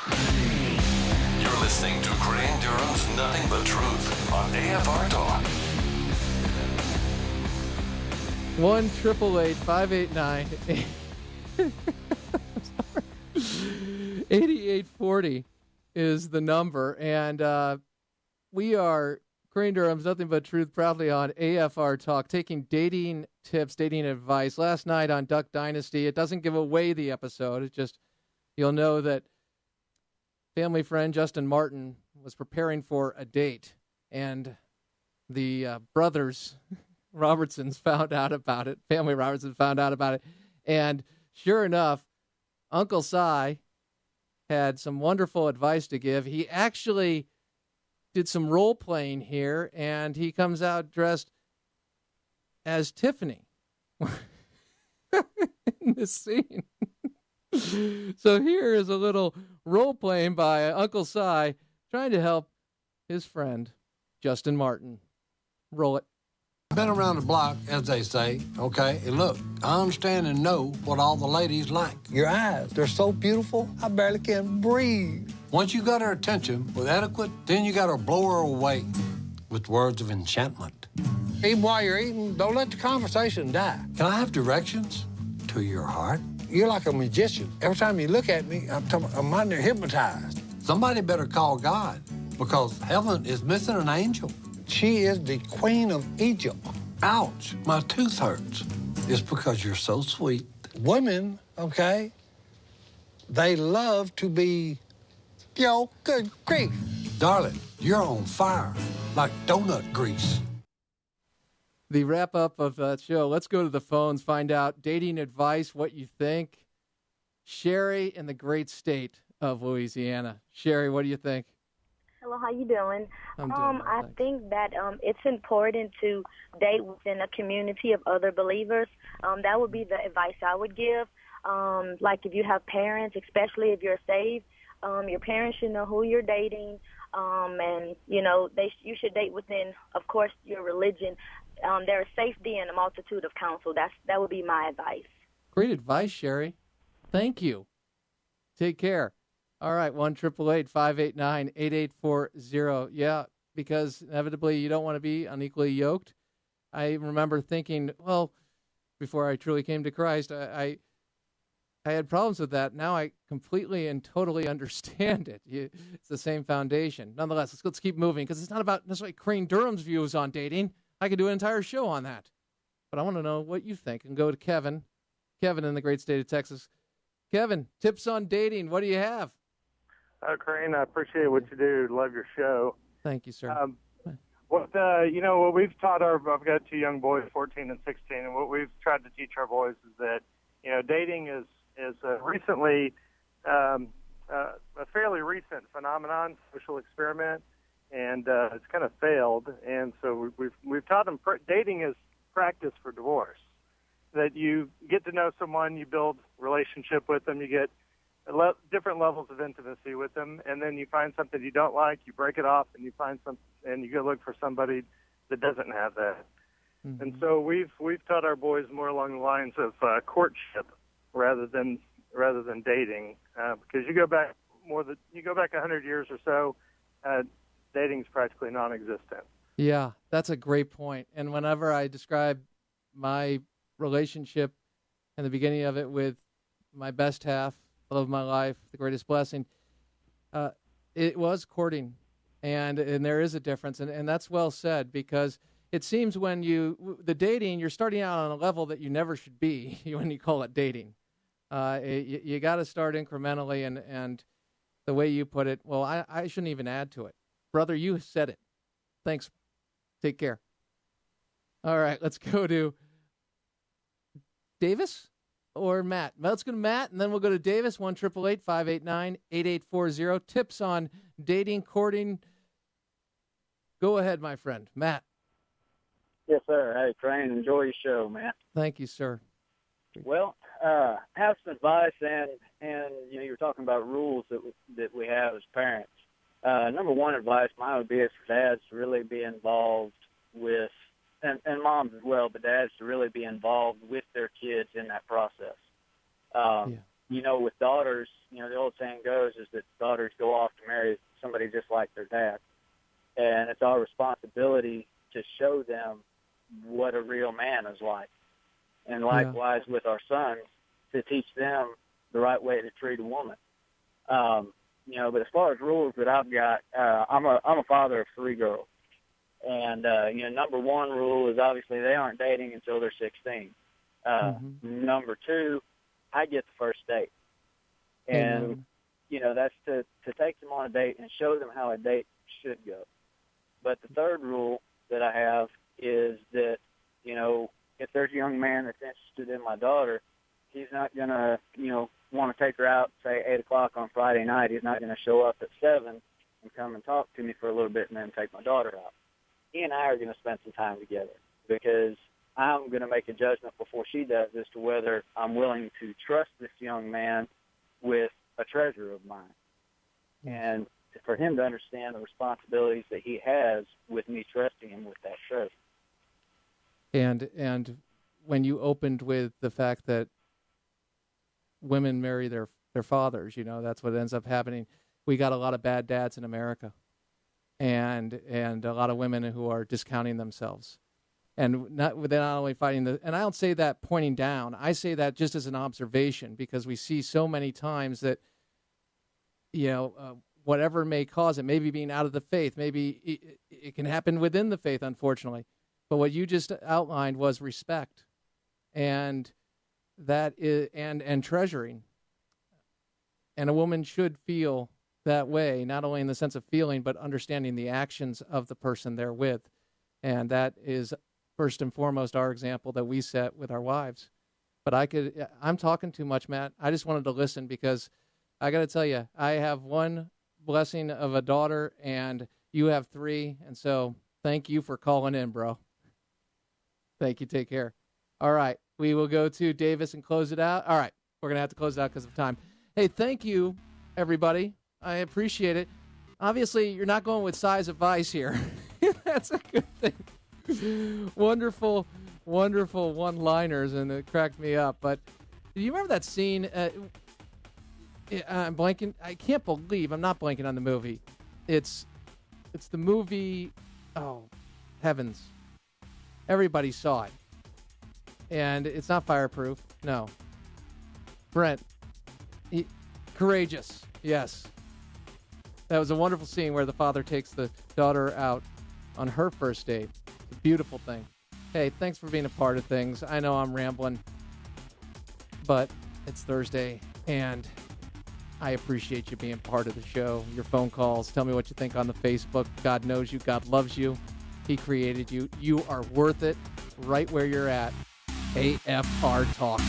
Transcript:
You're listening to Crane Durham's Nothing But Truth on AFR Talk. 1-888-589-8840 is the number, and we are Crane Durham's Nothing But Truth, proudly on AFR Talk, taking dating tips, dating advice. Last night on Duck Dynasty, it doesn't give away the episode. It's just, you'll know that family friend Justin Martin was preparing for a date, and the brothers Robertsons found out about it. Family Robertson found out about it. And sure enough, Uncle Si had some wonderful advice to give. He actually did some role playing here, and he comes out dressed as Tiffany in this scene. So here is a little role playing by Uncle Si trying to help his friend Justin Martin. Roll it. Been around the block, as they say, okay? And look, I understand and know what all the ladies like. Your eyes, they're so beautiful, I barely can breathe. Once you got her attention with adequate, then you got to blow her away with words of enchantment. Even while you're eating, don't let the conversation die. Can I have directions to your heart? You're like a magician. Every time you look at me, I'm under hypnotized. Somebody better call God, because heaven is missing an angel. She is the queen of Egypt. Ouch, my tooth hurts. It's because you're so sweet. Women, okay, they love to be, good grief. Darling, you're on fire, like donut grease. The wrap-up of that show. Let's go to the phones, find out dating advice, what you think. Sherry in the great state of Louisiana. Sherry, what do you think? Hello, how you doing? I'm doing well, I thanks. think that it's important to date within a community of other believers. That would be the advice I would give. Like if you have parents, especially if you're saved, your parents should know who you're dating, and you should date within, of course, your religion. There is safety in a multitude of counsel. That would be my advice. Great advice, Sherry. Thank you. Take care. All right, 1-888-589-8840. Yeah, because inevitably you don't want to be unequally yoked. I remember thinking, well, before I truly came to Christ, I had problems with that. Now I completely and totally understand it. It's the same foundation. Nonetheless, let's keep moving, because it's not about necessarily Crane Durham's views on dating. I could do an entire show on that. But I want to know what you think, and go to Kevin. Kevin in the great state of Texas. Kevin, tips on dating. What do you have? Crane, I appreciate what you do. Love your show. Thank you, sir. What we've taught I've got two young boys, 14 and 16, and what we've tried to teach our boys is that, dating is recently a fairly recent phenomenon, social experiment, and it's kind of failed. And so we've taught them dating is practice for divorce. That you get to know someone, you build relationship with them, you get different levels of intimacy with them, and then you find something you don't like, you break it off, and you go look for somebody that doesn't have that. Mm-hmm. And so we've taught our boys more along the lines of courtship rather than dating, because you go back 100 years or so, dating's practically non-existent. Yeah, that's a great point. And whenever I describe my relationship and the beginning of it with my best half, love of my life, the greatest blessing, it was courting, and there is a difference, and that's well said, because it seems when the dating, you're starting out on a level that you never should be when you call it dating. You got to start incrementally, and the way you put it, well, I shouldn't even add to it. Brother, you said it. Thanks. Take care. All right, let's go to Davis or Matt. Let's go to Matt, and then we'll go to Davis, 1-888-589-8840. Tips on dating, courting. Go ahead, my friend. Matt. Yes, sir. Hey, Crane, enjoy your show, man. Thank you, sir. Well, have some advice, and you're talking about rules that we have as parents. Number one advice mine would be is for dads to really be involved with, and moms as well, but dads to really be involved with their kids in that process. With daughters, the old saying goes is that daughters go off to marry somebody just like their dad. And it's our responsibility to show them what a real man is like. And likewise with our sons, to teach them the right way to treat a woman. But as far as rules that I've got, I'm a father of 3 girls. And, number 1 rule is obviously they aren't dating until they're 16. Number 2, I get the first date. And, that's to take them on a date and show them how a date should go. But the 3rd rule that I have is that, if there's a young man that's interested in my daughter, he's not going to, want to take her out, say, 8 o'clock on Friday night. He's not going to show up at 7 and come and talk to me for a little bit and then take my daughter out. He and I are going to spend some time together because I'm going to make a judgment before she does as to whether I'm willing to trust this young man with a treasure of mine. And for him to understand the responsibilities that he has with me trusting him with that treasure. And when you opened with the fact that women marry their fathers, that's what ends up happening. We got a lot of bad dads in America, and a lot of women who are discounting themselves, and they're not only fighting and I don't say that pointing down. I say that just as an observation because we see so many times that whatever may cause it, maybe being out of the faith, maybe it can happen within the faith, unfortunately. But what you just outlined was respect, and that is and treasuring. And a woman should feel that way, not only in the sense of feeling, but understanding the actions of the person they're with. And that is first and foremost our example that we set with our wives. But I'm talking too much, Matt. I just wanted to listen because I got to tell you, I have one blessing of a daughter and you have 3. And so thank you for calling in, bro. Thank you. Take care. All right. We will go to Davis and close it out. All right. We're going to have to close it out because of time. Hey, thank you, everybody. I appreciate it. Obviously, you're not going with size advice here. That's a good thing. Wonderful, wonderful one-liners, and it cracked me up. But do you remember that scene? I'm blanking. I can't believe I'm not blanking on the movie. It's the movie. Oh, heavens! Everybody saw it, and it's not Fireproof. No. Brent, Courageous. Yes. That was a wonderful scene where the father takes the daughter out on her first date. It's a beautiful thing. Hey, thanks for being a part of things. I know I'm rambling, but it's Thursday, and I appreciate you being part of the show. Your phone calls. Tell me what you think on the Facebook. God knows you. God loves you. He created you. You are worth it right where you're at. AFR Talk.